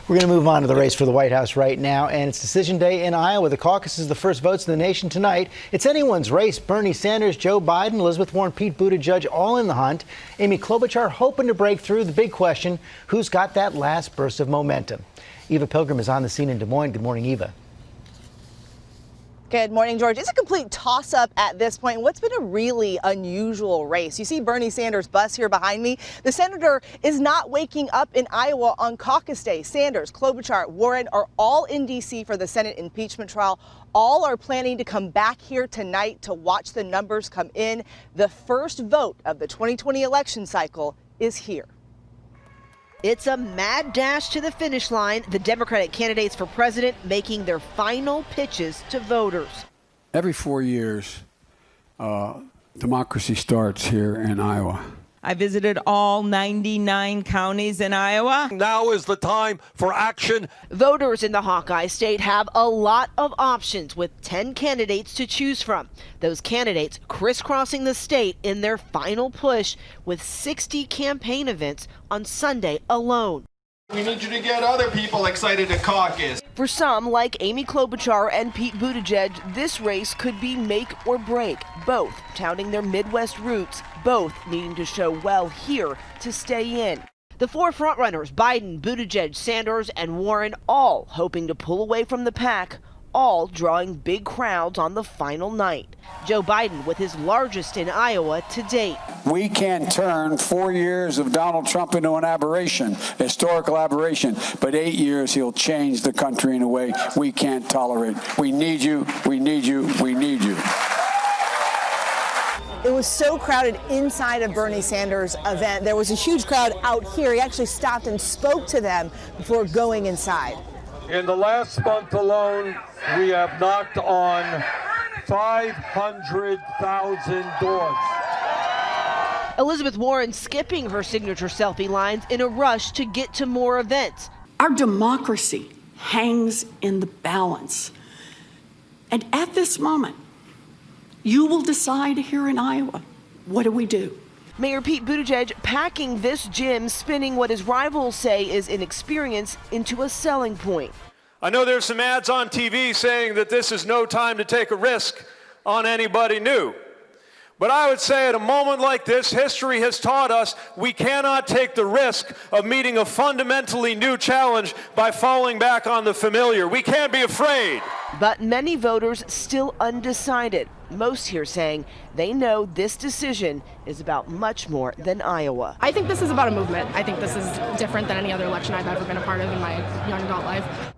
We're going to move on to the race for the White House right now, and it's decision day in Iowa. The caucus is the first votes in the nation tonight. It's anyone's race. Bernie Sanders, Joe Biden, Elizabeth Warren, Pete Buttigieg all in the hunt. Amy Klobuchar hoping to break through. The big question, who's got that last burst of momentum? Eva Pilgrim is on the scene in Des Moines. Good morning, Eva. Good morning, George. It's a complete toss-up at this point. What's been a really unusual race. You see Bernie Sanders' bus here behind me. The senator is not waking up in Iowa on caucus day. Sanders, Klobuchar, Warren are all in D.C. for the Senate impeachment trial. All are planning to come back here tonight to watch the numbers come in. The first vote of the 2020 election cycle is here. It's a mad dash to the finish line. The Democratic candidates for president making their final pitches to voters. Every 4 years, democracy starts here in Iowa. I visited all 99 counties in Iowa. Now is the time for action. Voters in the Hawkeye state have a lot of options with 10 candidates to choose from. Those candidates crisscrossing the state in their final push with 60 campaign events on Sunday alone. We need you to get other people excited to caucus. For some, like Amy Klobuchar and Pete Buttigieg, this race could be make or break, both touting their Midwest roots, both needing to show well here to stay in. The four frontrunners, Biden, Buttigieg, Sanders, and Warren, all hoping to pull away from the pack, all drawing big crowds on the final night. Joe Biden with his largest in Iowa to date. We can turn 4 years of Donald Trump into an aberration, historical aberration, but 8 years he'll change the country in a way we can't tolerate. We need you, we need you, we need you. It was so crowded inside of Bernie Sanders' event. There was a huge crowd out here. He actually stopped and spoke to them before going inside. In the last month alone, we have knocked on 500,000 doors. Elizabeth Warren skipping her signature selfie lines in a rush to get to more events. Our democracy hangs in the balance. And at this moment, you will decide here in Iowa, what do we do? Mayor Pete Buttigieg packing this gym, spinning what his rivals say is inexperience into a selling point. I know there's some ads on TV saying that this is no time to take a risk on anybody new. But I would say at a moment like this, history has taught us we cannot take the risk of meeting a fundamentally new challenge by falling back on the familiar. We can't be afraid. But many voters still undecided. Most here saying they know this decision is about much more than Iowa. I think this is about a movement. I think this is different than any other election I've ever been a part of in my young adult life.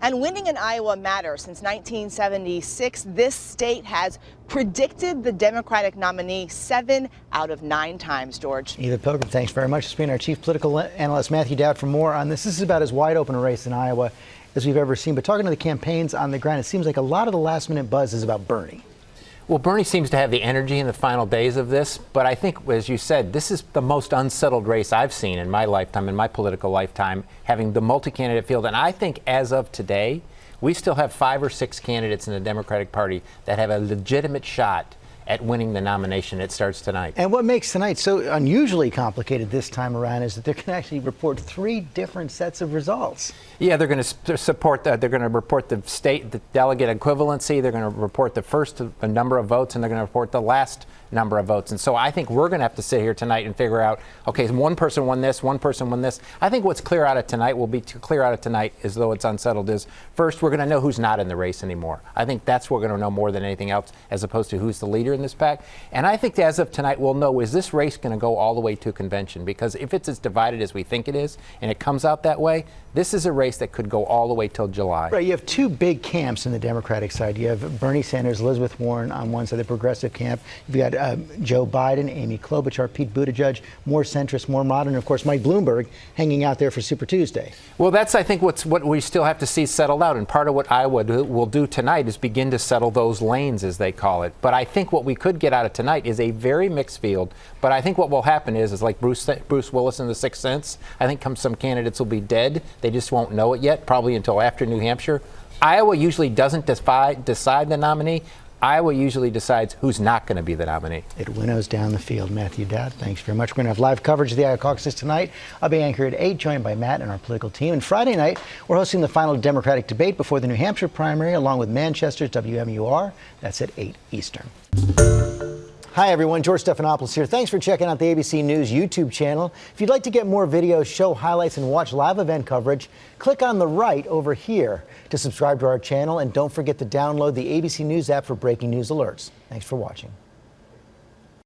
And winning in Iowa matters. Since 1976, this state has predicted the Democratic nominee 7 out of 9 times, George. Eva Pilgrim, thanks very much for being our chief political analyst, Matthew Dowd, for more on this. This is about as wide open a race in Iowa as we've ever seen. But talking to the campaigns on the ground, it seems like a lot of the last minute buzz is about Bernie. Well, Bernie seems to have the energy in the final days of this, but I think, as you said, this is the most unsettled race I've seen in my lifetime, in my political lifetime, having the multi-candidate field. And I think as of today, we still have 5 or 6 candidates in the Democratic Party that have a legitimate shot at winning the nomination. It starts tonight. And what makes tonight so unusually complicated this time around is that they're going to actually report 3 different sets of results. Yeah, they're going to support that. They're going to report the delegate equivalency. They're going to report the first number of votes, and they're going to report the last number of votes. And so I think we're going to have to sit here tonight and figure out, okay, one person won this, one person won this. I think what's clear out of tonight will be clear out of tonight, as though it's unsettled, is first we're going to know who's not in the race anymore. I think that's what we're going to know more than anything else, as opposed to who's the leader in this pack. And I think as of tonight, we'll know, is this race going to go all the way to convention? Because if it's as divided as we think it is, and it comes out that way, this is a race that could go all the way till July. Right, you have 2 big camps in the Democratic side. You have Bernie Sanders, Elizabeth Warren on one side, the progressive camp. You've got Joe Biden, Amy Klobuchar, Pete Buttigieg, more centrist, more modern, and of course Mike Bloomberg hanging out there for Super Tuesday. Well, that's, I think, what we still have to see settled out. And part of what Iowa will do tonight is begin to settle those lanes, as they call it. But I think what we could get out of tonight is a very mixed field. But I think what will happen is like Bruce Willis in The Sixth Sense. I think some candidates will be dead. They just won't know it yet, probably until after New Hampshire. Iowa usually doesn't decide the nominee. Iowa usually decides who's not going to be the nominee. It winnows down the field. Matthew Dowd, thanks very much. We're going to have live coverage of the Iowa caucuses tonight. I'll be anchor at 8, joined by Matt and our political team. And Friday night, we're hosting the final Democratic debate before the New Hampshire primary, along with Manchester's WMUR. That's at 8 Eastern. Hi, everyone. George Stephanopoulos here. Thanks for checking out the ABC News YouTube channel. If you'd like to get more videos, show highlights, and watch live event coverage, click on the right over here to subscribe to our channel. And don't forget to download the ABC News app for breaking news alerts. Thanks for watching.